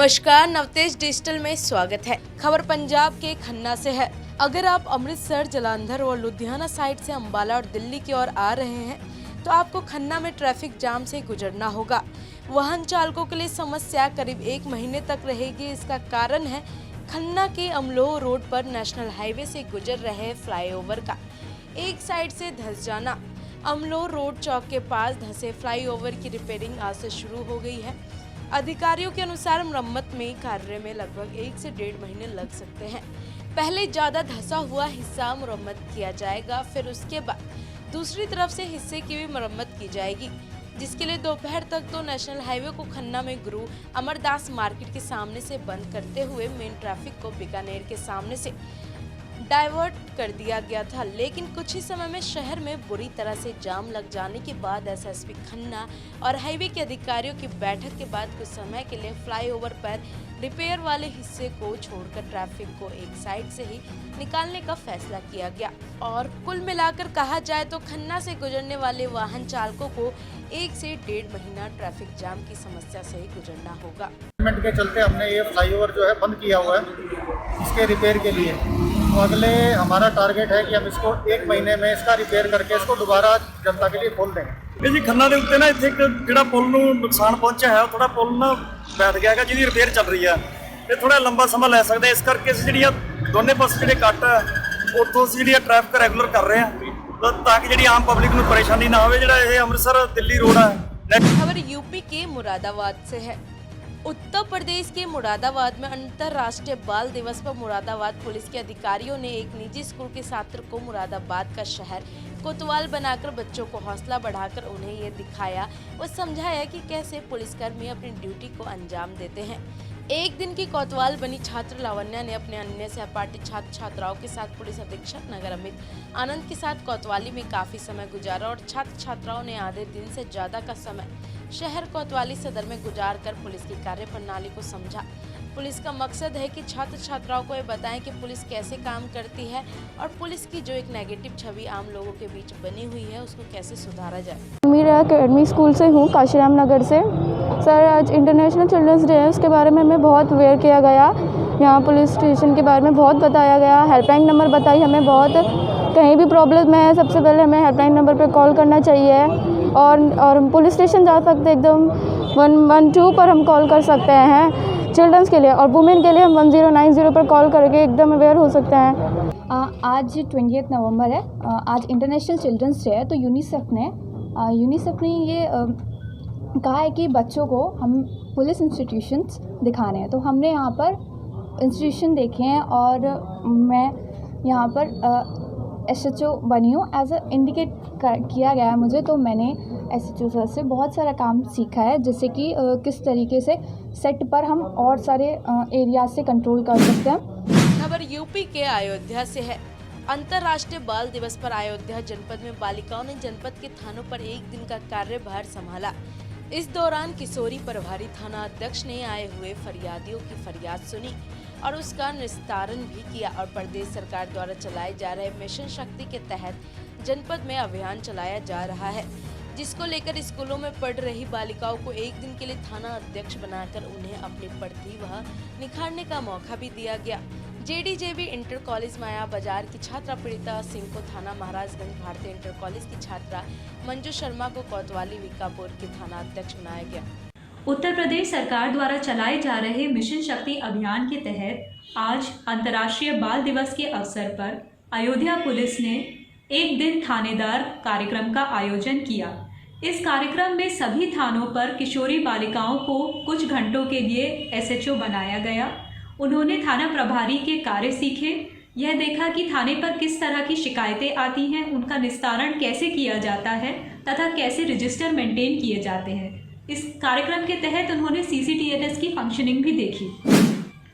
नमस्कार, नवतेज डिजिटल में स्वागत है। खबर पंजाब के खन्ना से है। अगर आप अमृतसर, जालंधर और लुधियाना साइड से अंबाला और दिल्ली की ओर आ रहे हैं तो आपको खन्ना में ट्रैफिक जाम से गुजरना होगा। वाहन चालकों के लिए समस्या करीब 1 महीने तक रहेगी। इसका कारण है खन्ना के अमलोह रोड पर नेशनल हाईवे से गुजर रहे फ्लाईओवर का एक साइड से धंस जाना। अमलोह रोड चौक के पास धंसे फ्लाईओवर की रिपेयरिंग आज से शुरू हो गई है। अधिकारियों के अनुसार मरम्मत में कार्य में लगभग 1 से 1.5 महीने लग सकते हैं। पहले ज्यादा धंसा हुआ हिस्सा मरम्मत किया जाएगा, फिर उसके बाद दूसरी तरफ से हिस्से की भी मरम्मत की जाएगी, जिसके लिए दोपहर तक तो नेशनल हाईवे को खन्ना में गुरु अमरदास मार्केट के सामने से बंद करते हुए मेन ट्रैफिक को बीकानेर के सामने से डाइवर्ट कर दिया गया था। लेकिन कुछ ही समय में शहर में बुरी तरह से जाम लग जाने के बाद एसएसपी खन्ना और हाईवे के अधिकारियों की बैठक के बाद कुछ समय के लिए फ्लाईओवर पर रिपेयर वाले हिस्से को छोड़कर ट्रैफिक को एक साइड से ही निकालने का फैसला किया गया। और कुल मिलाकर कहा जाए तो खन्ना से गुजरने वाले वाहन चालकों को 1 से 1.5 महीना ट्रैफिक जाम की समस्या से ही गुजरना होगा। के चलते हमने ये फ्लाईओवर जो है बंद किया हुआ है इसके रिपेयर के लिए। तो अगले हमारा टारगेट है कि हम इसको 1 महीने में इसका रिपेयर करके इसको दोबारा जनता के लिए खोल देंगे। जी खन्ना ਦੇ ਉੱਤੇ ਨਾ ਇੱਥੇ ਇੱਕ ਜਿਹੜਾ ਪੁਲ ਨੂੰ ਨੁਕਸਾਨ ਪਹੁੰਚਿਆ ਹੈ, ਥੋੜਾ ਪੁਲ ਨਾ ਬੈਠ ਗਿਆ ਹੈਗਾ, ਜਿਹਦੀ ਰਿਪੇਅਰ ਚੱਲ ਰਹੀ ਹੈ ਤੇ ਥੋੜਾ ਲੰਬਾ ਸਮਾਂ ਲੈ ਸਕਦਾ। ਇਸ ਕਰਕੇ ਅਸੀਂ ਜਿਹੜੀਆਂ ਦੋਨੇ ਪਾਸੇ ਜਿਹੜੇ ਕੱਟ ਉੱਥੋਂ ਅਸੀਂ ਜਿਹੜੀਆਂ ਟ੍ਰੈਫਿਕ ਰੈਗੂਲਰ ਕਰ ਰਹੇ ਹਾਂ ਤਾਂ ਕਿ ਜਿਹੜੀ ਆਮ ਪਬਲਿਕ ਨੂੰ ਪਰੇਸ਼ਾਨੀ ਨਾ ਹੋਵੇ। ਜਿਹੜਾ ਇਹ ਅੰਮ੍ਰਿਤਸਰ ਦਿੱਲੀ रोड है। खबर यूपी के मुरादाबाद से है। उत्तर प्रदेश के मुरादाबाद में अंतर्राष्ट्रीय बाल दिवस पर मुरादाबाद पुलिस के अधिकारियों ने एक निजी स्कूल के छात्र को मुरादाबाद का शहर कोतवाल बनाकर बच्चों को हौसला बढ़ाकर उन्हें ये दिखाया व समझाया कि कैसे पुलिसकर्मी अपनी ड्यूटी को अंजाम देते हैं। एक दिन की कोतवाल बनी छात्र लावण्या ने अपने अन्य सहपाठी छात्र छात्राओं के साथ पुलिस अधीक्षक नगर अमित आनंद के साथ कोतवाली में काफी समय गुजारा और छात्र छात्राओं ने आधे दिन से ज्यादा का समय शहर कोतवाली सदर में गुजार कर पुलिस की कार्य प्रणाली को समझा। पुलिस का मकसद है कि छात्र छात्राओं को ये बताएं कि पुलिस कैसे काम करती है और पुलिस की जो एक नेगेटिव छवि आम लोगों के बीच बनी हुई है उसको कैसे सुधारा जाए। मेरा अकेडमी स्कूल से हूँ, काशीराम नगर से। सर, आज इंटरनेशनल चिल्ड्रंस डे है, उसके बारे में हमें बहुत अवेयर किया गया। यहाँ पुलिस स्टेशन के बारे में बहुत बताया गया, हेल्पलाइन नंबर बताई हमें बहुत। कहीं भी प्रॉब्लम है सबसे पहले हमें हेल्पलाइन नंबर पर कॉल करना चाहिए और हम पुलिस स्टेशन जा सकते हैं, एकदम 112 पर हम कॉल कर सकते हैं चिल्ड्रंस के लिए, और वुमेन के लिए हम 1090 पर कॉल करके एकदम अवेयर हो सकते हैं। आज 20 नवंबर है, आज इंटरनेशनल चिल्ड्रंस डे है। तो यूनिसेफ ने ये कहा है कि बच्चों को हम पुलिस इंस्टीट्यूशंस दिखाने हैं। तो हमने यहाँ पर इंस्टीट्यूशन देखे हैं और मैं यहाँ पर SHO बनी हूँ। एज अ इंडिकेट किया गया है मुझे, तो मैंने SHO सर से बहुत सारा काम सीखा है, जैसे कि किस तरीके से सेट पर हम और सारे एरिया से कंट्रोल कर सकते हैं। खबर यूपी के अयोध्या से है। अंतर्राष्ट्रीय बाल दिवस पर अयोध्या जनपद में बालिकाओं ने जनपद के थानों पर एक दिन का कार्यभार संभाला। इस दौरान किशोरी प्रभारी थाना अध्यक्ष ने आए हुए फरियादियों की फरियाद सुनी और उसका निस्तारण भी किया और प्रदेश सरकार द्वारा चलाए जा रहे मिशन शक्ति के तहत जनपद में अभियान चलाया जा रहा है, जिसको लेकर स्कूलों में पढ़ रही बालिकाओं को एक दिन के लिए थाना अध्यक्ष बनाकर उन्हें अपनी प्रतिभा निखारने का मौका भी दिया गया। JDJB इंटर कॉलेज माया बाजार की छात्रा पीड़िता सिंह को थाना महाराजगंज भारतीय इंटर कॉलेज की छात्रा मंजू शर्मा को कोतवाली विकापुर के थाना अध्यक्ष बनाया गया। उत्तर प्रदेश सरकार द्वारा चलाए जा रहे मिशन शक्ति अभियान के तहत आज अंतर्राष्ट्रीय बाल दिवस के अवसर पर अयोध्या पुलिस ने एक दिन थानेदार कार्यक्रम का आयोजन किया। इस कार्यक्रम में सभी थानों पर किशोरी बालिकाओं को कुछ घंटों के लिए SHO बनाया गया। उन्होंने थाना प्रभारी के कार्य सीखे, यह देखा कि थाने पर किस तरह की शिकायतें आती हैं, उनका निस्तारण कैसे किया जाता है तथा कैसे रजिस्टर मेंटेन किए जाते हैं। इस कार्यक्रम के तहत उन्होंने CCTLS की फंक्शनिंग भी देखी।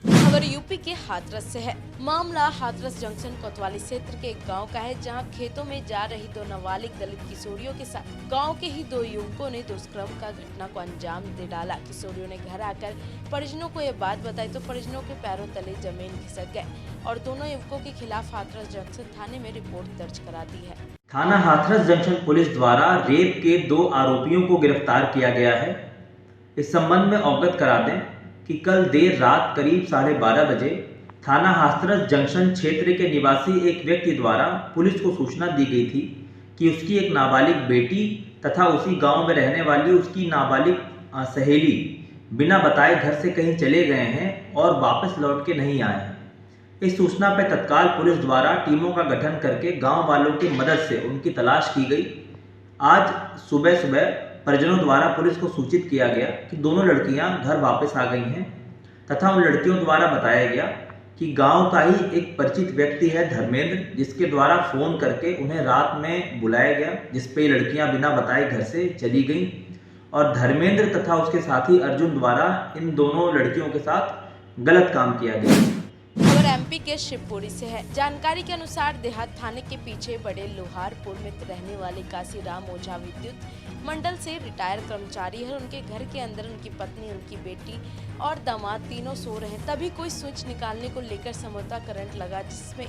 खबर यूपी के हाथरस से है। मामला हाथरस जंक्शन कोतवाली क्षेत्र के एक गांव का है, जहां खेतों में जा रही 2 नाबालिग दलित किशोरियों के साथ गांव के ही 2 युवकों ने दुष्कर्म का घटना को अंजाम दे डाला। किशोरियों ने घर आकर परिजनों को ये बात बताई तो परिजनों के पैरों तले जमीन खिसक गए और दोनों युवकों के खिलाफ हाथरस जंक्शन थाने में रिपोर्ट दर्ज करा दी है। थाना हाथरस जंक्शन पुलिस द्वारा रेप के 2 आरोपियों को गिरफ्तार किया गया है। इस संबंध में अवगत करा दें कि कल देर रात करीब 12:30 बजे थाना हाथरस जंक्शन क्षेत्र के निवासी एक व्यक्ति द्वारा पुलिस को सूचना दी गई थी कि उसकी एक नाबालिग बेटी तथा उसी गांव में रहने वाली उसकी नाबालिग सहेली बिना बताए घर से कहीं चले गए हैं और वापस लौट के नहीं आए हैं। इस सूचना पर तत्काल पुलिस द्वारा टीमों का गठन करके गांव वालों की मदद से उनकी तलाश की गई। आज सुबह सुबह परिजनों द्वारा पुलिस को सूचित किया गया कि दोनों लड़कियां घर वापस आ गई हैं तथा उन लड़कियों द्वारा बताया गया कि गांव का ही एक परिचित व्यक्ति है धर्मेंद्र, जिसके द्वारा फ़ोन करके उन्हें रात में बुलाया गया, जिस पे लड़कियां बिना बताए घर से चली गईं और धर्मेंद्र तथा उसके साथी अर्जुन द्वारा इन दोनों लड़कियों के साथ गलत काम किया गया। खबर एमपी के शिवपुरी से है। जानकारी के अनुसार देहात थाने के पीछे बड़े लोहारपुर में रहने वाले काशीराम ओझा विद्युत मंडल से रिटायर कर्मचारी है। उनके घर के अंदर उनकी पत्नी, उनकी बेटी और दामाद तीनों सो रहे हैं। तभी कोई स्विच निकालने को लेकर संभवतः करंट लगा, जिसमें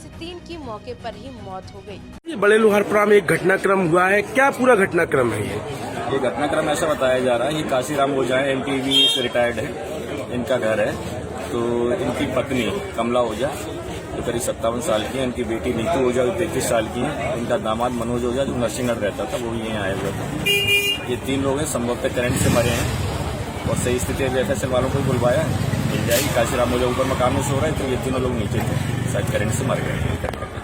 से 3 की मौके पर ही मौत हो गई। ये बड़े लोहारपुरा में एक घटनाक्रम हुआ है, क्या पूरा घटनाक्रम है ये घटनाक्रम ऐसा बताया जा रहा है कि काशीराम ओझा है, एमटीवी से रिटायर्ड है, इनका घर है। तो इनकी पत्नी कमला ओझा जो करीब 57 साल की है, इनकी बेटी नीतू ओझा जो 33 साल की है, इनका दामाद मनोज ओझा जो नरसिंहगढ़ रहता था वो भी यहाँ आया हुआ था। ये 3 लोग हैं, संभवतः करंट से मरे हैं और सही स्थिति में एफएसएल वालों को बुलवाया मिल जाएगी। काशीराम ओझा ऊपर मकान में सो रहे हैं, तो ये तीनों लोग नीचे थे, शायद करंट से मर गए।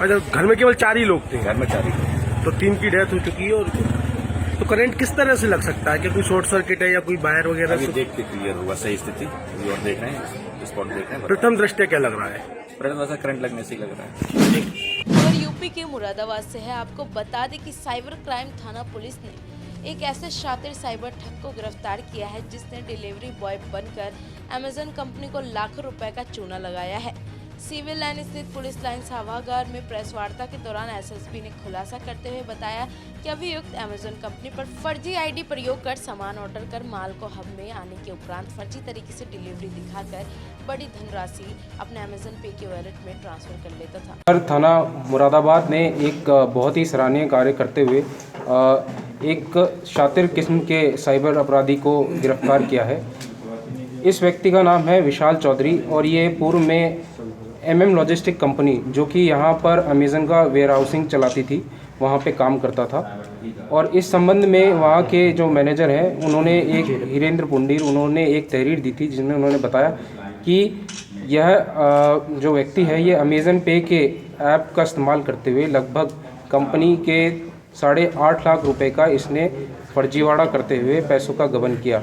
अच्छा, घर में केवल 4 ही लोग थे? घर में 4 ही लोग, तो 3 की डेथ हो चुकी है। और तो करंट किस तरह से लग सकता है, कि कोई शॉर्ट सर्किट है या कोई वायर वगैरह? अभी देख के क्लियर होगा सही स्थिति, और देख रहे हैं, स्पॉट देख रहे हैं। प्रथम दृष्टया क्या लग रहा है? प्रथम दृष्टया करंट लगने से ही लग रहा है। खबर यूपी के मुरादाबाद से है। आपको बता दें कि साइबर क्राइम थाना पुलिस ने एक ऐसे शातिर साइबर ठग को गिरफ्तार किया है जिसने डिलीवरी बॉय बनकर अमेजन कंपनी को लाखों रुपए का चूना लगाया है। सिविल लाइन स्थित पुलिस लाइन सभागार में प्रेस वार्ता के दौरान एसएसपी ने खुलासा करते हुए बताया कि अभियुक्त अमेजन कंपनी पर फर्जी आईडी प्रयोग कर सामान ऑर्डर कर माल को हब में आने के उपरांत फर्जी तरीके से डिलीवरी दिखाकर बड़ी धनराशि अपने अमेजन पे के वॉलेट में ट्रांसफर कर लेता था। थाना मुरादाबाद ने एक बहुत ही सराहनीय कार्य करते हुए एक शातिर किस्म के साइबर अपराधी को गिरफ्तार किया है। इस व्यक्ति का नाम है विशाल चौधरी और ये पूर्व में MM लॉजिस्टिक कंपनी जो कि यहाँ पर अमेज़न का वेयर हाउसिंग चलाती थी, वहाँ पे काम करता था। और इस संबंध में वहाँ के जो मैनेजर हैं उन्होंने एक हीरेंद्र पुंडीर उन्होंने एक तहरीर दी थी जिसमें उन्होंने बताया कि यह जो व्यक्ति है ये अमेज़न पे के ऐप का इस्तेमाल करते हुए लगभग कंपनी के 8.5 लाख रुपए का इसने फर्जीवाड़ा करते हुए पैसों का गबन किया।